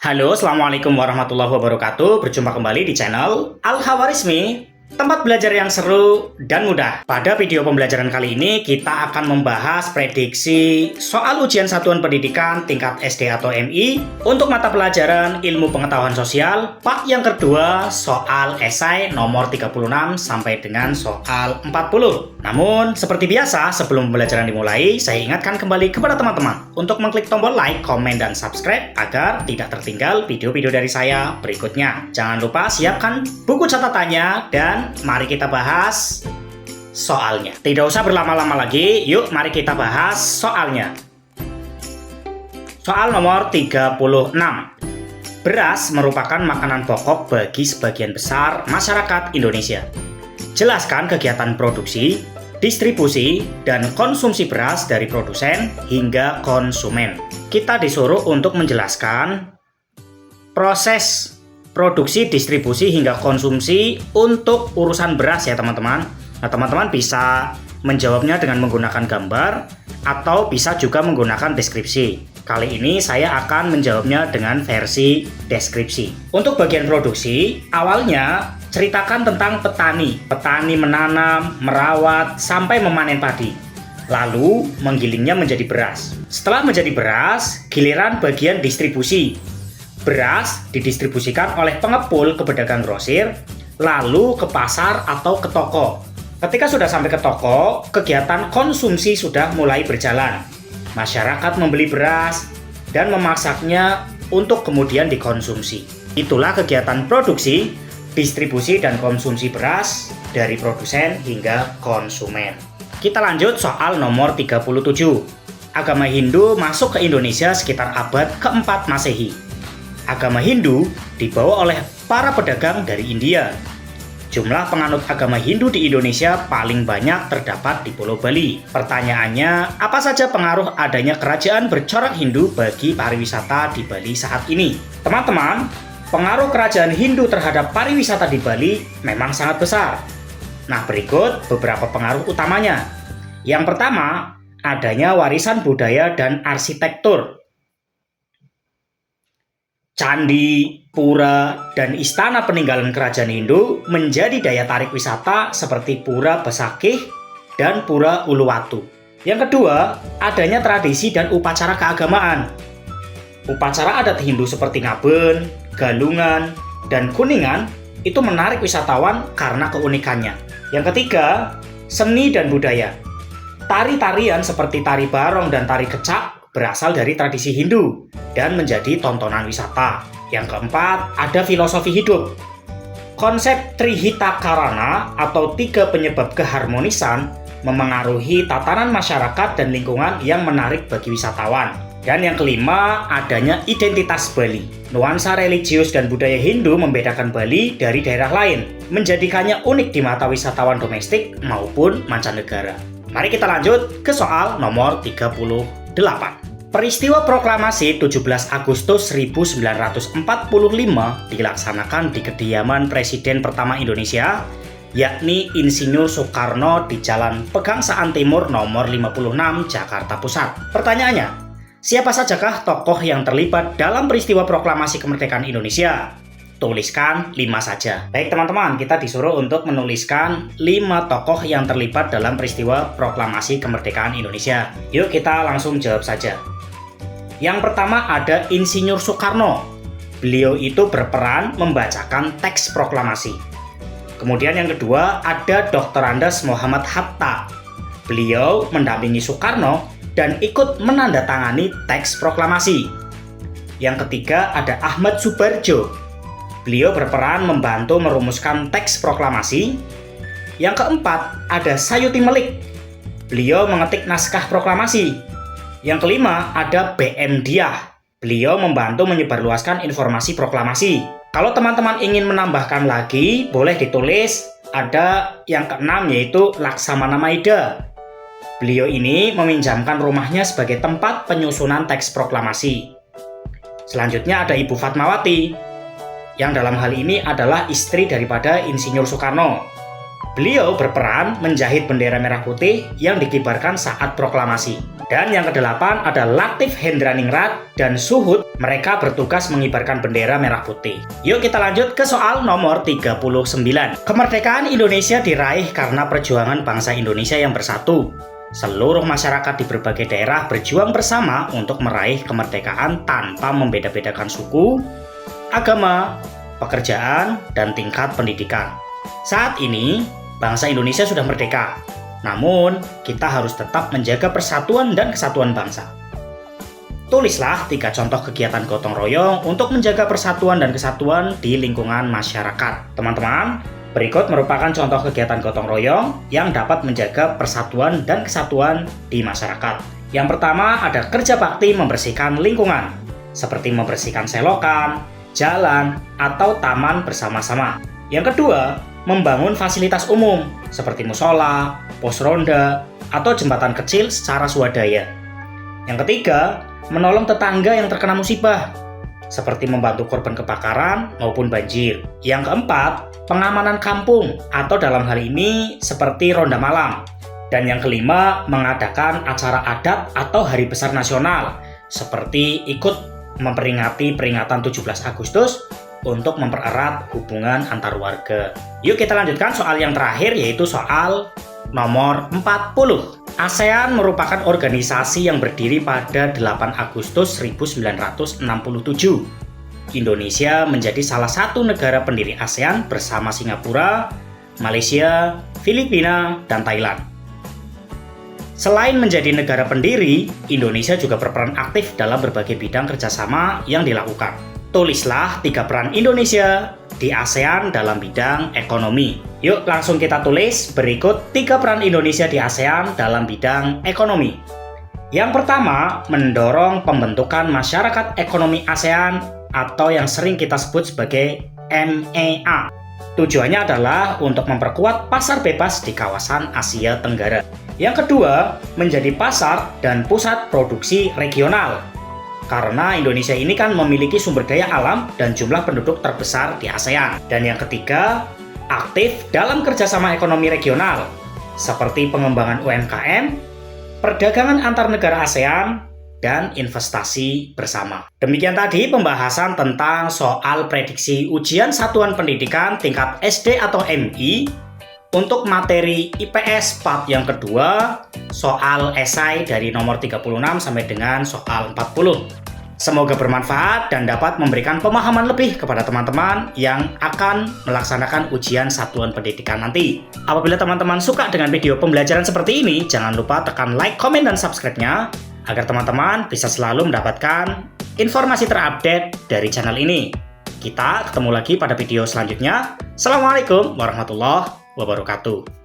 Halo, Assalamualaikum warahmatullahi wabarakatuh. Berjumpa kembali di channel Al-Khawarizmi, tempat belajar yang seru dan mudah. Pada video pembelajaran kali ini, kita akan membahas prediksi soal ujian satuan pendidikan tingkat SD atau MI untuk mata pelajaran Ilmu Pengetahuan Sosial, part yang kedua, soal esai nomor 36 sampai dengan soal 40. Namun, seperti biasa, sebelum pembelajaran dimulai, saya ingatkan kembali kepada teman-teman untuk mengklik tombol like, komen, dan subscribe agar tidak tertinggal video-video dari saya berikutnya. Jangan lupa siapkan buku catatannya dan mari kita bahas soalnya. Tidak usah berlama-lama lagi, yuk mari kita bahas soalnya. Soal nomor 36. Beras merupakan makanan pokok bagi sebagian besar masyarakat Indonesia. Jelaskan kegiatan produksi, distribusi, dan konsumsi beras dari produsen hingga konsumen. Kita disuruh untuk menjelaskan proses produksi, distribusi, hingga konsumsi untuk urusan beras ya teman-teman. Nah, teman-teman bisa menjawabnya dengan menggunakan gambar atau bisa juga menggunakan deskripsi. Kali ini saya akan menjawabnya dengan versi deskripsi. Untuk bagian produksi, awalnya ceritakan tentang petani. Petani menanam, merawat, sampai memanen padi. Lalu menggilingnya menjadi beras. Setelah menjadi beras, giliran bagian distribusi. Beras didistribusikan oleh pengepul ke pedagang grosir, lalu ke pasar atau ke toko. Ketika sudah sampai ke toko, kegiatan konsumsi sudah mulai berjalan. Masyarakat membeli beras dan memasaknya untuk kemudian dikonsumsi. Itulah kegiatan produksi, distribusi, dan konsumsi beras dari produsen hingga konsumen. Kita lanjut soal nomor 37. Agama Hindu masuk ke Indonesia sekitar abad keempat Masehi. Agama Hindu dibawa oleh para pedagang dari India. Jumlah penganut agama Hindu di Indonesia paling banyak terdapat di Pulau Bali. Pertanyaannya, apa saja pengaruh adanya kerajaan bercorak Hindu bagi pariwisata di Bali saat ini? Teman-teman, pengaruh kerajaan Hindu terhadap pariwisata di Bali memang sangat besar. Nah, berikut beberapa pengaruh utamanya. Yang pertama, adanya warisan budaya dan arsitektur. Candi, pura, dan istana peninggalan kerajaan Hindu menjadi daya tarik wisata seperti Pura Besakih dan Pura Uluwatu. Yang kedua, adanya tradisi dan upacara keagamaan. Upacara adat Hindu seperti Ngaben, Galungan, dan Kuningan itu menarik wisatawan karena keunikannya. Yang ketiga, seni dan budaya. Tari-tarian seperti tari barong dan tari kecak berasal dari tradisi Hindu dan menjadi tontonan wisata. Yang keempat, ada filosofi hidup. Konsep Trihita Karana atau 3 penyebab keharmonisan memengaruhi tatanan masyarakat dan lingkungan yang menarik bagi wisatawan. Dan yang kelima, adanya identitas Bali. Nuansa religius dan budaya Hindu membedakan Bali dari daerah lain, menjadikannya unik di mata wisatawan domestik maupun mancanegara. Mari kita lanjut ke soal nomor 38. Peristiwa proklamasi 17 Agustus 1945 dilaksanakan di kediaman Presiden pertama Indonesia, yakni Insinyur Soekarno di Jalan Pegangsaan Timur nomor 56 Jakarta Pusat. Pertanyaannya, siapa sajakah tokoh yang terlibat dalam peristiwa proklamasi kemerdekaan Indonesia? Tuliskan 5 saja. Baik teman-teman, kita disuruh untuk menuliskan 5 tokoh yang terlibat dalam peristiwa proklamasi kemerdekaan Indonesia. Yuk kita langsung jawab saja. Yang pertama ada Insinyur Soekarno. Beliau itu berperan membacakan teks proklamasi. Kemudian yang kedua ada Dr. Andes Muhammad Hatta. Beliau mendampingi Soekarno dan ikut menandatangani teks proklamasi. Yang ketiga ada Ahmad Subarjo. Beliau berperan membantu merumuskan teks proklamasi. Yang keempat ada Sayuti Melik. Beliau mengetik naskah proklamasi. Yang kelima ada BM Diah. Beliau membantu menyebarluaskan informasi proklamasi. Kalau teman-teman ingin menambahkan lagi, boleh ditulis. Ada yang keenam yaitu Laksamana Maida. Beliau ini meminjamkan rumahnya sebagai tempat penyusunan teks proklamasi. Selanjutnya ada Ibu Fatmawati, yang dalam hal ini adalah istri daripada Insinyur Soekarno. Beliau berperan menjahit bendera merah putih yang dikibarkan saat proklamasi. Dan yang kedelapan ada Latif Hendraningrat dan Suhud. Mereka bertugas mengibarkan bendera merah putih. Yuk kita lanjut ke soal nomor 39. Kemerdekaan Indonesia diraih karena perjuangan bangsa Indonesia yang bersatu. Seluruh masyarakat di berbagai daerah berjuang bersama untuk meraih kemerdekaan tanpa membeda-bedakan suku, agama, pekerjaan, dan tingkat pendidikan. Saat ini, bangsa Indonesia sudah merdeka. Namun, kita harus tetap menjaga persatuan dan kesatuan bangsa. Tulislah 3 contoh kegiatan gotong royong untuk menjaga persatuan dan kesatuan di lingkungan masyarakat. Teman-teman, berikut merupakan contoh kegiatan gotong royong yang dapat menjaga persatuan dan kesatuan di masyarakat. Yang pertama ada kerja bakti membersihkan lingkungan, seperti membersihkan selokan, jalan, atau taman bersama-sama. Yang kedua, membangun fasilitas umum, seperti musola, pos ronda, atau jembatan kecil secara swadaya. Yang ketiga, menolong tetangga yang terkena musibah, seperti membantu korban kebakaran maupun banjir. Yang keempat, pengamanan kampung, atau dalam hal ini seperti ronda malam. Dan yang kelima, mengadakan acara adat atau hari besar nasional, seperti ikut memperingati peringatan 17 Agustus untuk mempererat hubungan antar warga. Yuk kita lanjutkan soal yang terakhir, yaitu soal nomor 40. ASEAN merupakan organisasi yang berdiri pada 8 Agustus 1967. Indonesia menjadi salah satu negara pendiri ASEAN bersama Singapura, Malaysia, Filipina, dan Thailand. Selain menjadi negara pendiri, Indonesia juga berperan aktif dalam berbagai bidang kerjasama yang dilakukan. Tulislah 3 peran Indonesia di ASEAN dalam bidang ekonomi. Yuk langsung kita tulis berikut 3 peran Indonesia di ASEAN dalam bidang ekonomi. Yang pertama, mendorong pembentukan masyarakat ekonomi ASEAN atau yang sering kita sebut sebagai MEA. Tujuannya adalah untuk memperkuat pasar bebas di kawasan Asia Tenggara. Yang kedua, menjadi pasar dan pusat produksi regional. Karena Indonesia ini kan memiliki sumber daya alam dan jumlah penduduk terbesar di ASEAN. Dan yang ketiga, aktif dalam kerjasama ekonomi regional, seperti pengembangan UMKM, perdagangan antar negara ASEAN, dan investasi bersama. Demikian tadi pembahasan tentang soal prediksi ujian satuan pendidikan tingkat SD atau MI untuk materi IPS part yang kedua, soal esai dari nomor 36 sampai dengan soal 40. Semoga bermanfaat dan dapat memberikan pemahaman lebih kepada teman-teman yang akan melaksanakan ujian satuan pendidikan nanti. Apabila teman-teman suka dengan video pembelajaran seperti ini, jangan lupa tekan like, komen, dan subscribe-nya agar teman-teman bisa selalu mendapatkan informasi terupdate dari channel ini. Kita ketemu lagi pada video selanjutnya. Assalamualaikum warahmatullahi wabarakatuh.